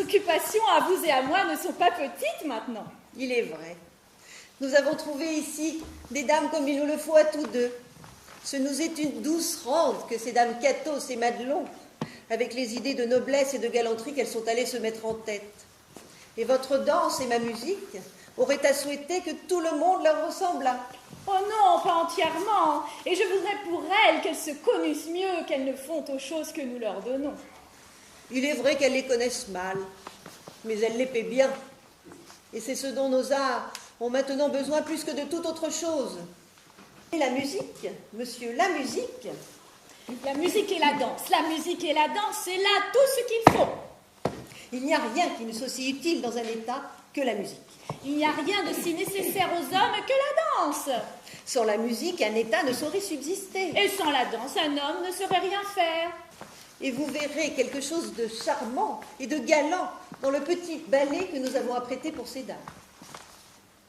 occupations à vous et à moi ne sont pas petites maintenant. Il est vrai. Nous avons trouvé ici des dames comme il nous le faut à tous deux. Ce nous est une douce rente que ces dames Catos et Madelon, avec les idées de noblesse et de galanterie qu'elles sont allées se mettre en tête. Et votre danse et ma musique auraient à souhaiter que tout le monde leur ressemblât. Oh non, pas entièrement. Et je voudrais pour elles qu'elles se connussent mieux qu'elles ne font aux choses que nous leur donnons. Il est vrai qu'elles les connaissent mal, mais elles les paient bien. Et c'est ce dont nos arts ont maintenant besoin plus que de toute autre chose. Et la musique, monsieur, la musique. La musique et la danse, la musique et la danse, c'est là tout ce qu'il faut. Il n'y a rien qui ne soit si utile dans un État que la musique. Il n'y a rien de si nécessaire aux hommes que la danse. Sans la musique, un État ne saurait subsister. Et sans la danse, un homme ne saurait rien faire. Et vous verrez quelque chose de charmant et de galant dans le petit ballet que nous avons apprêté pour ces dames.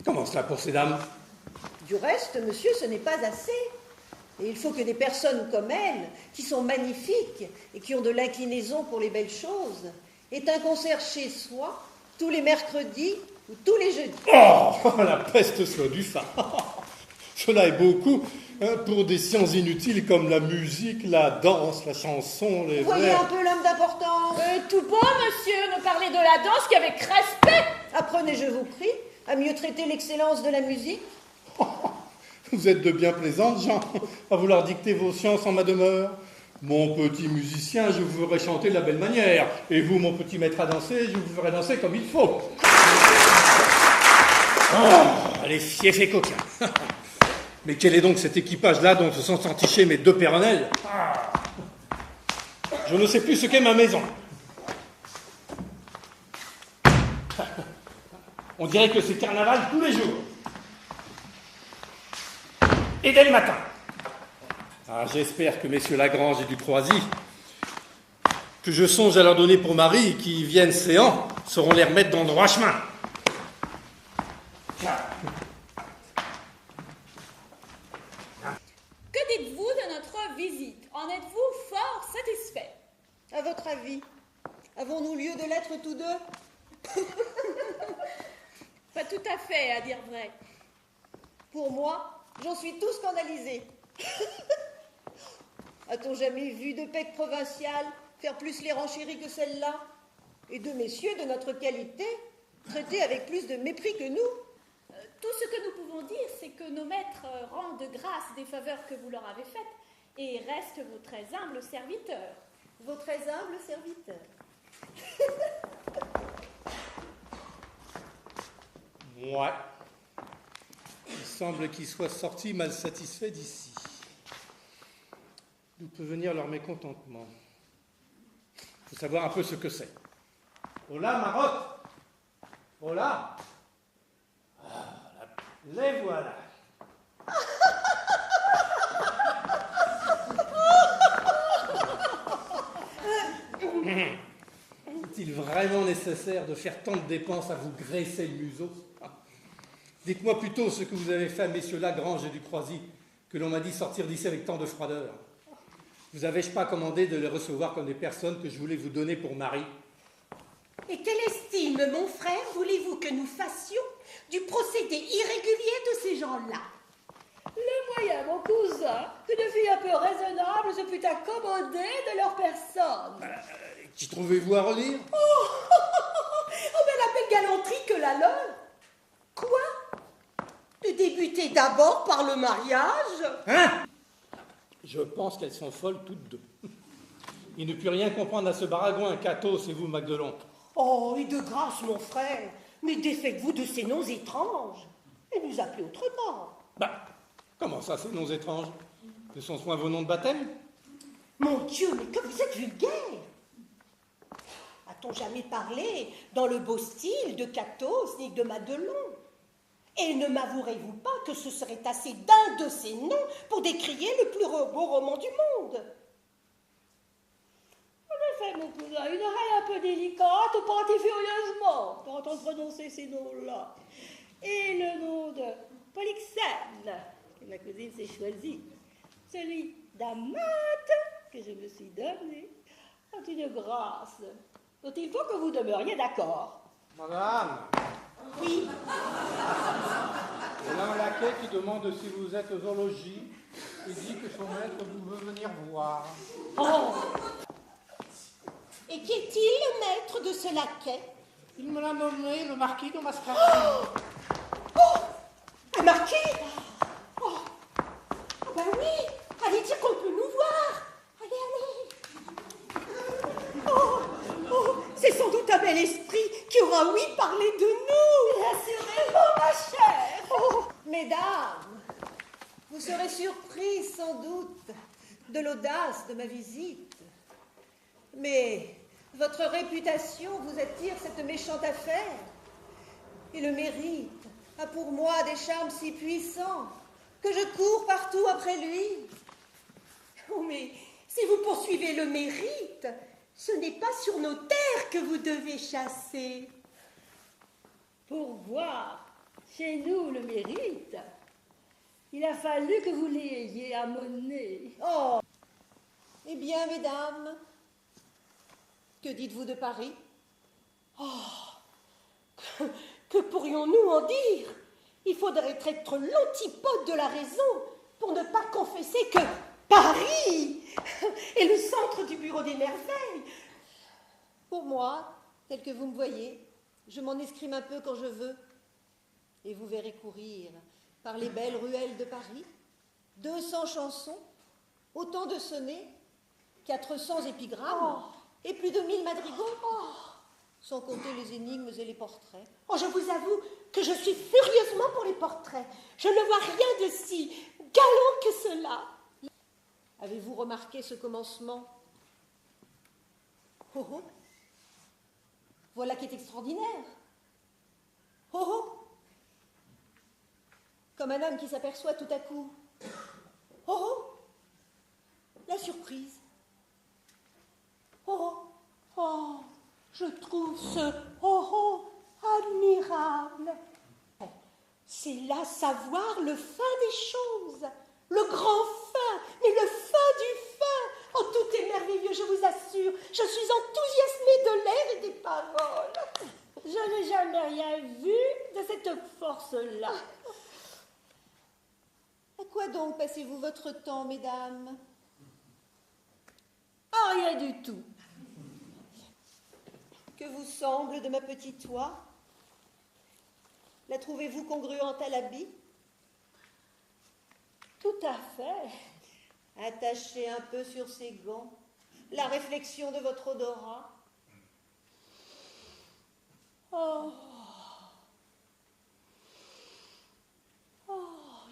Comment cela pour ces dames? Du reste, monsieur, ce n'est pas assez. Et il faut que des personnes comme elles, qui sont magnifiques et qui ont de l'inclinaison pour les belles choses, aient un concert chez soi tous les mercredis ou tous les jeudis. Oh, la peste soit du phare. Cela est beaucoup pour des sciences inutiles comme la musique, la danse, la chanson, les Voyez vers. un peu l'homme d'importance. Tout beau, monsieur, ne parlez de la danse qu'avec respect. Apprenez, je vous prie, à mieux traiter l'excellence de la musique. Vous êtes de bien plaisantes, Jean, à vouloir dicter vos sciences en ma demeure. Mon petit musicien, je vous ferai chanter de la belle manière. Et vous, mon petit maître à danser, je vous ferai danser comme il faut. Oh, les fiefs et coquins. Mais quel est donc cet équipage-là dont se sont entichés mes deux péronnelles? Je ne sais plus ce qu'est ma maison. On dirait que c'est carnaval tous les jours. Et dès le matin. Ah, j'espère que messieurs Lagrange et Ducroisy, que je songe à leur donner pour mari, qui viennent séants, sauront les remettre dans le droit chemin. Que dites-vous de notre visite? En êtes-vous fort satisfait? À votre avis, avons-nous lieu de l'être tous deux? Pas tout à fait, à dire vrai. Pour moi, j'en suis tout scandalisé. A-t-on jamais vu de pec provincial faire plus les renchéries que celle-là? Et de messieurs de notre qualité traités avec plus de mépris que nous? Tout ce que nous pouvons dire, c'est que nos maîtres rendent de grâce des faveurs que vous leur avez faites et restent vos très humbles serviteurs. Vos très humbles serviteurs. Ouais. Il semble qu'ils soient sortis mal satisfaits d'ici. D'où peut venir leur mécontentement? Il faut savoir un peu ce que c'est. Hola, Marotte! Hola! Ah, les voilà! Est-il vraiment nécessaire de faire tant de dépenses à vous graisser le museau? Dites-moi plutôt ce que vous avez fait à messieurs Lagrange et Ducroisy, que l'on m'a dit sortir d'ici avec tant de froideur. Vous avais-je pas commandé de les recevoir comme des personnes que je voulais vous donner pour mari? Et quelle estime, mon frère, voulez-vous que nous fassions du procédé irrégulier de ces gens-là? Le moyen, mon cousin, qu'une fille un peu raisonnable se pût accommoder de leur personne. Qui trouvez-vous à relire? Oh, mais la belle galanterie que la leur! Quoi? De débuter d'abord par le mariage? Hein? Je pense qu'elles sont folles toutes deux. Il ne peut rien comprendre à ce baragouin, Catos et vous, Magdelon. Oh, et de grâce, mon frère, mais défaites-vous de ces noms étranges et nous appelez autrement. Bah, comment ça, ces noms étranges? Ce sont soit vos noms de baptême? Mon Dieu, mais que vous êtes vulgaire! A-t-on jamais parlé dans le beau style de Catos ni de Madelon? Et ne m'avouerez-vous pas que ce serait assez d'un de ces noms pour décrier le plus beau roman du monde? En effet, mon cousin, une oreille un peu délicate partit furieusement quand on prononçait ces noms-là. Et le nom de Polyxène, que ma cousine s'est choisi, celui d'Amate, que je me suis donné, ont une grâce dont il faut que vous demeuriez d'accord. Madame, Oui, il y a un laquais qui demande si vous êtes au logis. Il dit que son maître vous veut venir voir. Oh, et qui est-il le maître de ce laquais? Il me l'a nommé le marquis de Mascardi. Un marquis? Oh, ben oui, allez dire qu'on peut nous voir. Allez, allez. Oh, c'est sans doute un bel esprit qui aura ouï parler de nous. assurément, ma chère. Oh, Mesdames, vous serez surprises sans doute de l'audace de ma visite. Mais votre réputation vous attire cette méchante affaire. Et le mérite a pour moi des charmes si puissants que je cours partout après lui. oh, mais si vous poursuivez le mérite, ce n'est pas sur nos terres que vous devez chasser. Pour voir chez nous le mérite, il a fallu que vous l'ayez amené. Oh, eh bien, mesdames, que dites-vous de Paris? Que pourrions-nous en dire? Il faudrait être l'antipode de la raison pour ne pas confesser que Paris est le centre du bureau des merveilles. Pour moi, tel que vous me voyez, je m'en escrime un peu quand je veux. Et vous verrez courir par les belles ruelles de Paris 200 chansons, autant de sonnets, 400 épigrammes et plus de 1000 madrigaux, sans compter les énigmes et les portraits. Oh, je vous avoue que je suis furieusement pour les portraits. Je ne vois rien de si galant que cela. Avez-vous remarqué ce commencement? Oh oh, voilà qui est extraordinaire. Oh oh, comme un homme qui s'aperçoit tout à coup. Oh oh, la surprise. Oh, oh, je trouve ce admirable. C'est là savoir le fin des choses, le grand fin, mais le fin du fin. Oh, tout est merveilleux, je vous assure. Je suis enthousiasmée de l'air et des paroles. Je n'ai jamais rien vu de cette force-là. À quoi donc passez-vous votre temps, mesdames? Ah, rien du tout. Que vous semble de ma petite oie? La trouvez-vous congruente à l'habit? Tout à fait. Attachez un peu sur ses gants la réflexion de votre odorat. Oh,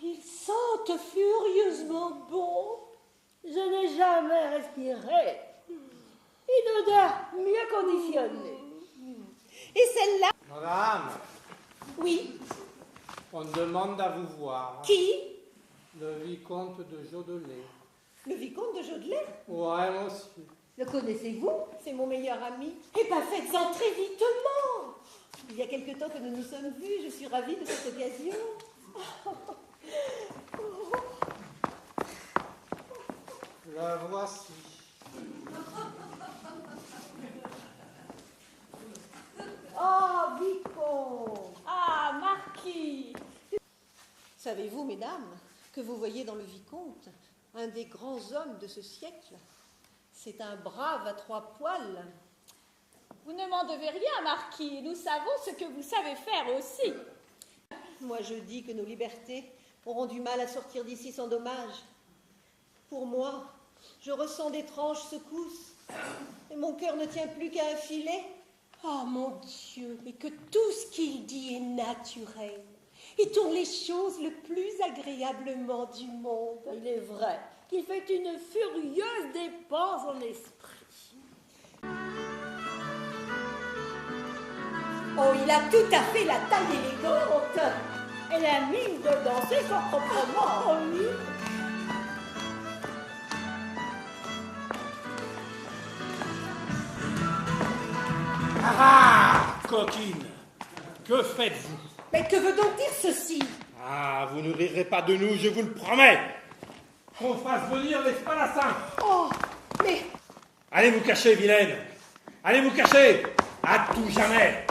ils sentent furieusement bon. Je n'ai jamais respiré une odeur mieux conditionnée. Et celle-là? Madame, Oui. on demande à vous voir. Qui? Le vicomte de Jodelet. Le vicomte de Jodelet? Ouais, moi aussi. Le connaissez-vous? C'est mon meilleur ami. Eh bien, faites entrer vitement. Il y a quelque temps que nous nous sommes vus, je suis ravie de cette occasion. La voici. Oh, vicomte! Ah, marquis! Savez-vous, mesdames, que vous voyez dans le vicomte un des grands hommes de ce siècle? C'est un brave à 3 poils. Vous ne m'en devez rien, marquis. Nous savons ce que vous savez faire aussi. Moi, je dis que nos libertés auront du mal à sortir d'ici sans dommage. Pour moi, je ressens d'étranges secousses et mon cœur ne tient plus qu'à un filet. Oh mon Dieu, mais que tout ce qu'il dit est naturel. Il tourne les choses le plus agréablement du monde. Il est vrai qu'il fait une furieuse dépense en esprit. Oh, il a tout à fait la taille élégante. Et la mine de danser fort proprement. Oh oui. Ah, coquine, que faites-vous? Mais que veut donc dire ceci? Ah, vous ne rirez pas de nous, je vous le promets. Qu'on fasse venir les spalassins. Oh, mais Allez vous cacher, vilaine. Allez vous cacher! À tout jamais!